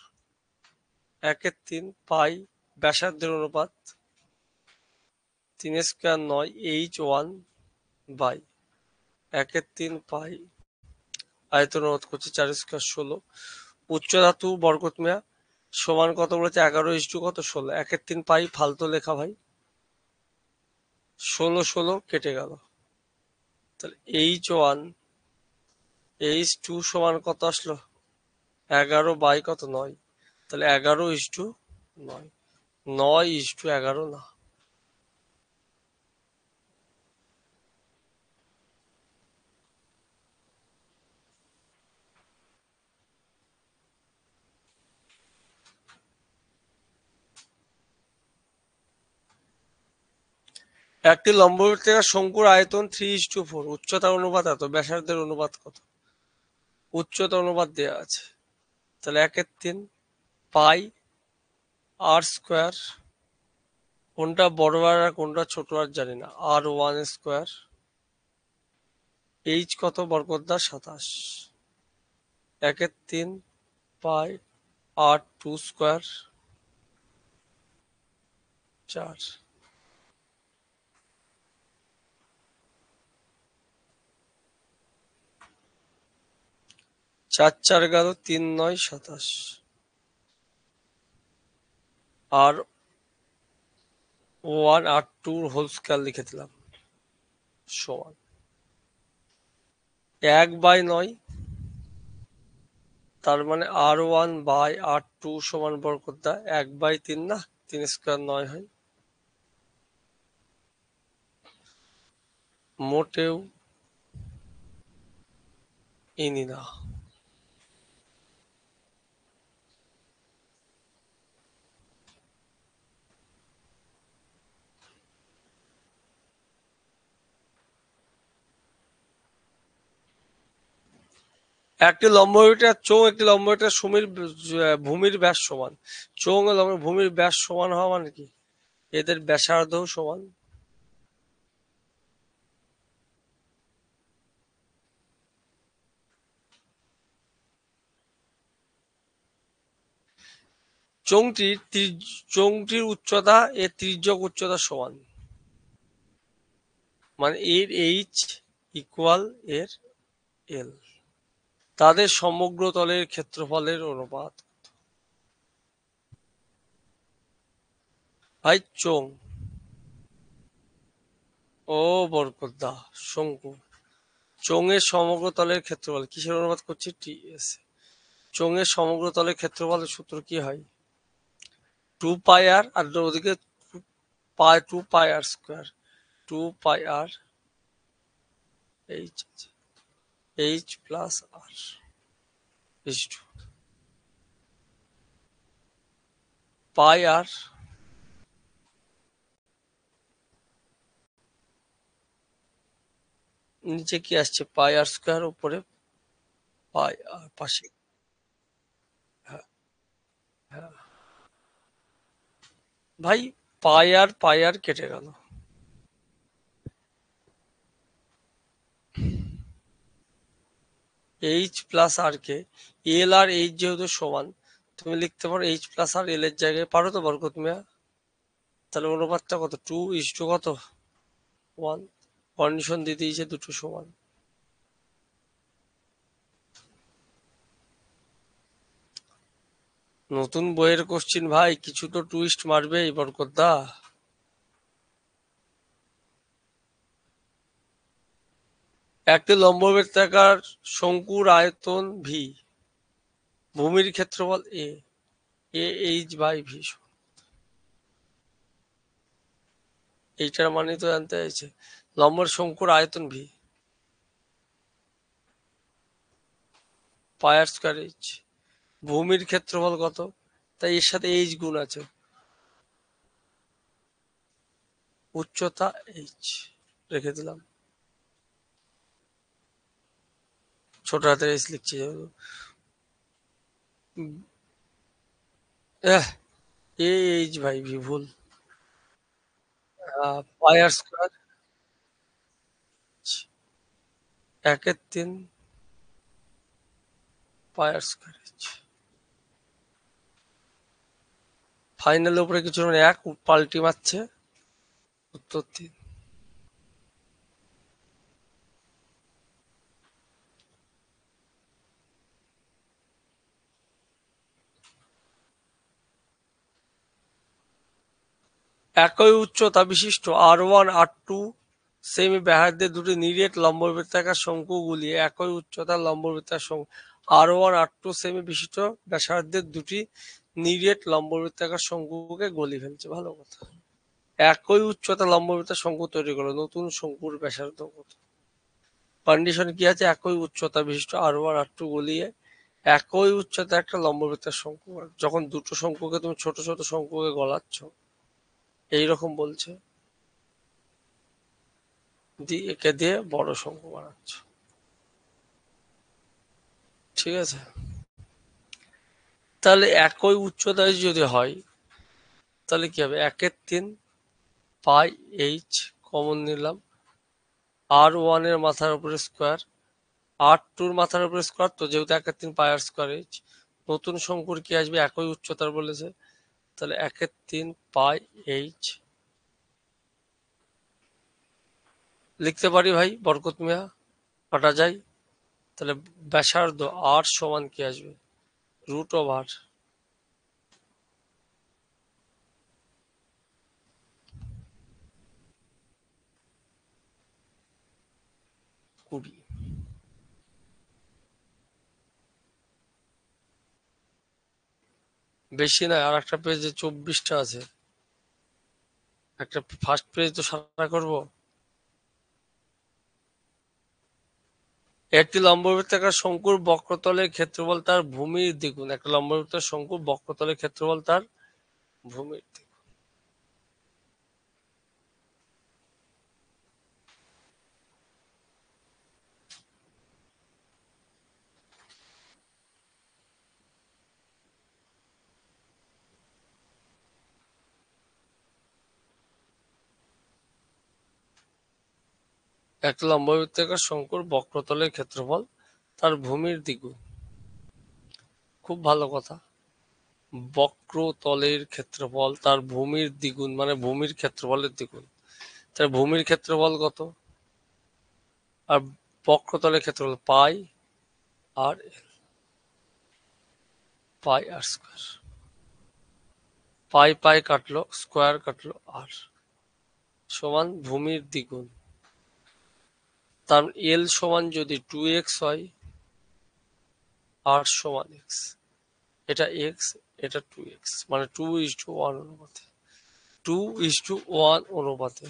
1/3 পাই ব্যাসার্ধের অনুপাত 3 স্কয়ার 9 h1 বাই 1/3 পাই আয়তন অনুপাত করছে 4 স্কয়ার 16। উচ্চতা 2 বরকত মিয়া সমান কত বলেছে? 11 কত 16, 1/3 পাই ফালতু লেখা ভাই, 16 কেটে গেল। তাহলে h1 h2 সমান কত আসলো? 11 বাই কত 9, তাহলে 11:9, 9:11 না। একটি লম্ববৃত্তাকার শঙ্কুর আয়তন 3:4, উচ্চতার অনুপাত এত, ব্যাসার্ধের অনুপাত কত? উচ্চতা অনুপাত দেওয়া আছে, তাহলে 1/3 পাই আর স্কোয়ার, কোনটা বড় আর কোনটা ছোট আর জানি না, r1 স্কোয়ার, এইচ কত বরকতদার 27, 1/3 পাই r2 স্কোয়ার 4, 4 গেল 3 9 27, আর 1 r2 হোল স্কয়ার লিখে দিলাম সমান 1/9, তার মানে r1/r2 সমান বরকতদা 1/3 না, 3 স্কয়ার 9 হয়। মোটেও ইনি না। একটি লম্ববৃত্তাকার চোঙ একটি লম্ববৃত্তাকার ভূমির ব্যাস সমান। চোঙ ও ভূমির ব্যাস সমান হওয়া মানে কি? এদের ব্যাসার্ধও সমান। চোঙটির উচ্চতা এর তির্যক উচ্চতা সমান, মানে এর এইচ ইকুয়াল এর এল। তাদের সমগ্র তলের ক্ষেত্রফলের অনুপাত। ভাই চোঙ ও বরকতদা শঙ্কু, চোঙের সমগ্র তলের ক্ষেত্রফল কিসের অনুপাত করছি? টিএস। চোঙের সমগ্র তলের ক্ষেত্রফলের সূত্র কি হয়? 2 পাই আর, আর ওদিকে 2 পাই r square, 2 pi R H, H plus R is to পাই আর, নিচে কি আসছে? পাই আর স্কোয়ার, উপরে পাই আর পাশে। হ্যাঁ, হ্যাঁ। ভাই পাই আর কেটে গেল, এইচ প্লাস আর কে, এল আর এইচ যেহেতু সমান, তুমি লিখতে পারো এইচ প্লাস আর এল এর জায়গায়, পারো তো বরকত মিয়া? তাহলে অনুপাতটা কত, 2:, কত 1, কন্ডিশন দিয়ে দিয়েছে দুটো সমান। নতুন বইয়ের কোশ্চিন ভাই, কিছু তো টুইস্ট মারবেই বরকত দা। একটি লম্ববৃত্তাকার শঙ্কুর আয়তন ভি, ভূমির ক্ষেত্রফল এ, এইচ বাই ভি। এইটার মানে তো জানতে চাইছে, লম্বের শঙ্কুর আয়তন ভি, পাই আর স্কয়ার এইচ। ভূমির ক্ষেত্রফল কত, তাই এর সাথে এইচ গুণ আছে, উচ্চতা এইচ রেখে দিলাম, ছোট হাতের এইচ লিখছি যেহেতু। এহ, এ এইচ বাই ভি ভুল, পাই আর স্কয়ার 1/3 পাই আর স্কয়ার এইচ। ফাইনালের উপরে কিছু মানে এক পাল্টি মারছে, উত্তর 3। একই উচ্চতা বিশিষ্ট R1 R2 সেমি ব্যাসার্ধের দুটি নিরেট লম্ববৃত্তাকার শঙ্কু গুলিয়ে একই উচ্চতার লম্ববৃত্তাকার শঙ্কু, R1 R2 সেমি বিশিষ্ট ব্যাসার্ধের দুটি নিরেট লম্ববৃত্তাকার শঙ্কুকে গলি ফেলছে, ভালো কথা। একই উচ্চতা লম্ববৃত্তাকার শঙ্কু তৈরি করলো, নতুন শঙ্কুর ব্যাসার্ধ কত? কন্ডিশন কি আছে, একই উচ্চতা বিশিষ্ট R1 R2 গলিয়ে একই উচ্চতা একটা লম্ববৃত্তাকার শঙ্কু, যখন দুটো শঙ্কুকে তুমি ছোট ছোট শঙ্কুকে গলাচ্ছ এইরকম বলছে, দিয়ে একে দিয়ে বড় শঙ্কু বানাচ্ছ, ঠিক আছে। তাহলে একই উচ্চতায় যদি হয় তাহলে কি হবে, 1/3 পাই এইচ কমন নিলাম, R1 এর মাথার উপরে স্কোয়ার, R2 এর মাথার উপরে স্কোয়ার, তো যেহেতু 1/3 পাই আর স্কোয়ার এইচ, নতুন শঙ্কুর কি আসবে, একই উচ্চতার বলেছে, তাহলে 1/3 পাই এইচ লিখতে পারি ভাই বরকত মিয়া, কাটা যায়। তাহলে ব্যাসার্ধ আর সমান কি আসবে, √, 20। বেশি নয়, আর একটা পেজে 24টা আছে, একটা ফার্স্ট পেজ তো সারা করব। একটি লম্ববৃত্তাকার শঙ্কুর বক্রতলের ক্ষেত্রফল তার ভূমির দ্বিগুণ, একটা লম্ববৃত্তাকার শঙ্কুর বক্রতলের ক্ষেত্রফল তার ভূমির দ্বিগুণ। একটা লম্ববৃত্তাকার শঙ্কুর বক্রতলের ক্ষেত্রফল তার ভূমির দ্বিগুণ, খুব ভালো কথা। বক্রতলের ক্ষেত্রফল তার ভূমির দ্বিগুণ মানে ভূমির ক্ষেত্রফলের দ্বিগুণ, তার ভূমির ক্ষেত্রফল কত, আর বক্রতলের ক্ষেত্রফল পাই আর এল, পাই আর স্কোয়ার, পাই পাই কাটলো, স্কোয়ার কাটলো, আর সমান ভূমির দ্বিগুণ। তার এল সমান যদি 2x হয়, আর সমান এক্স, এটা এক্স, এটা 2x, মানে 2:1 অনুপাতে, 2:1 অনুপাতে।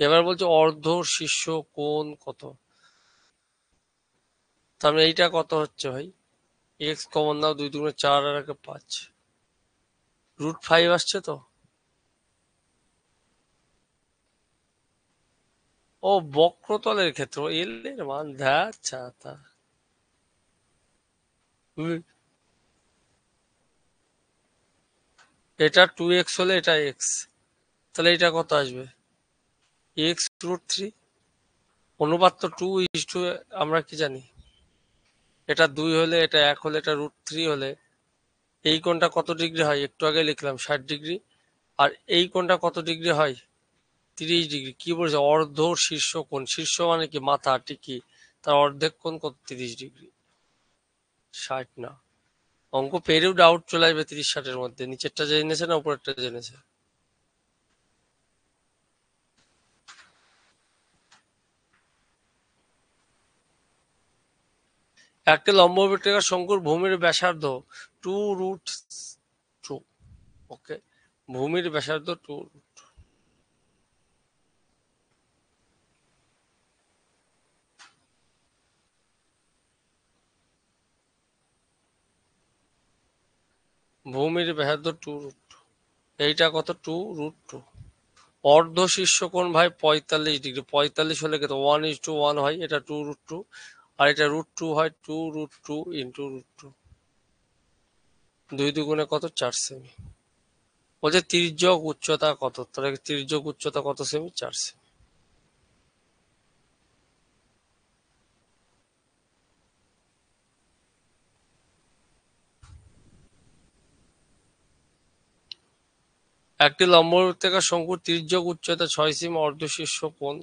এবার বলছে অর্ধ শীর্ষ কোণ কত, তার মানে এইটা কত হচ্ছে ভাই, এক্স কমন দাও, 2×4 আর 1/5, √5 আসছে তো। ও বক্রতলের ক্ষেত্র, এল এর মান আচ্ছা তা, এটা 2x হলে এটা এক্স, তাহলে এটা কত আসবে, x √3। অনুপাত তো 2:, আমরা কি জানি, এটা 2 হলে, এটা 1 হলে, এটা √3 হলে এই কোণটা কত ডিগ্রি হয়? একটু আগে লিখলাম 60°। আর এই কোণটা কত ডিগ্রি হয়? 30°। কি বলছে? অর্ধ শীর্ষ কোণ। শীর্ষ মানে কি? মাথা, টিকি। তার অর্ধেক কোণ কত? 30°। 60 না। অঙ্ক পেরেও ডাউট চলে আসবে 30-60 এর মধ্যে। নিচেরটা জেনেছে না উপরেরটা জেনেছে? একটি লম্ববৃত্তাকার শঙ্কুর ভূমির ব্যাসার্ধ 2√2। ওকে, ভূমির ব্যাসার্ধ 2। ভূমির ব্যাসার্ধ 2√2। এইটা কত? 2√2। অর্ধ শীর্ষ কোণ ভাই 45°। 45 হলে কত? 1:1 হয়। এটা 2√2। আর এটা √2 হয়। 2√2 ইন্টু √2। 2 দুগুণে কত? 4 সেমি। বলছে তির্যক উচ্চতা কত? তাহলে তির্যক উচ্চতা কত সেমি? 4 সেমি। একটি লম্ববৃত্তাকার শঙ্কুর তির্যক উচ্চতা 6 সেমি, অর্ধ শীর্ষ কোণ।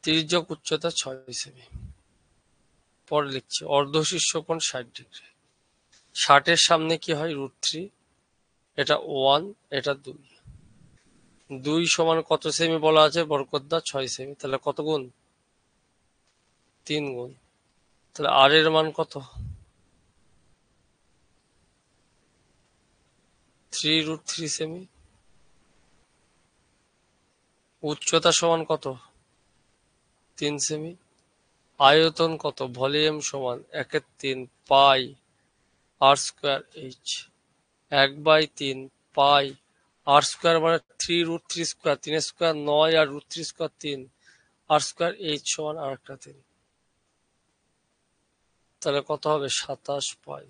তির্যক উচ্চতা 6 সেমি। পরে লিখছি অর্ধ শীর্ষ কোণ 60°। 60 এর সামনে কি হয়? √3। এটা 1, এটা 2। 2 সমান কত সেমি বলা আছে? বরকতদা 6 সেমি। তাহলে কত গুণ? 3 গুণ। তাহলে আর এর মান কত? 3√3 সেমি। উচ্চতা সমান কত? 3 সেমি। আয়তন কত? ভলিউম সমান 1/3 pi r square h. 1/3 pi r square মানে 3√3 স্কোয়ার। 3 স্কোয়ার 9 আর √3 স্কোয়ার 3। আর স্কোয়ার এইচ সমান আর একটা 3। তাহলে কত হবে? 27 পাই।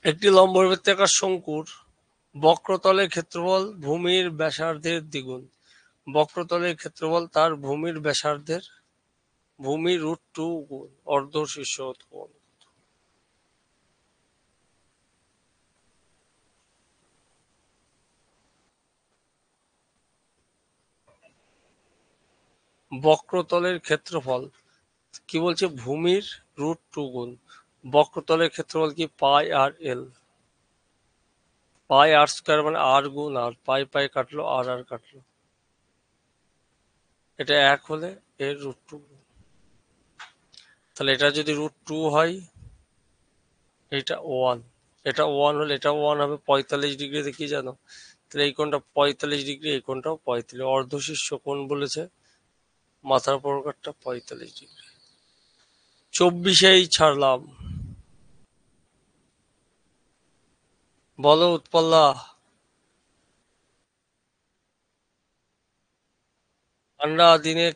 একটি লম্ববৃত্তাকার শঙ্কুর বক্রতলের ক্ষেত্রফল ভূমির ব্যাসার্ধের দ্বিগুণ। বক্রতলের ক্ষেত্রফল তার ভূমির ব্যাসার্ধের ভূমি √2 গুণ অর্ধ শীর্ষ কোণ। বক্রতলের ক্ষেত্রফল কি বলছে? ভূমির √2 গুণ। বক্রতলের ক্ষেত্রফল কি? পাই আর এল। পাই আর স্কোয়ার মানে আর গুণ আর। পাই পাই কাটলো, আর আর কাটলো। এটা 1 হলে এর √2 গুণ। তাহলে এটা যদি √2 হয়, এটা 1। এটা 1 হলে এটা 1 হবে 45°। কি জানো? তাহলে এই কোণটা 45°, এই কোণটাও 45। অর্ধশীর্ষ কোণ বলেছে, মাথার প্রকারটা 45°। 24-এই ছাড়লাম। বলো উৎপল্লা। ঠান্ডা দিনে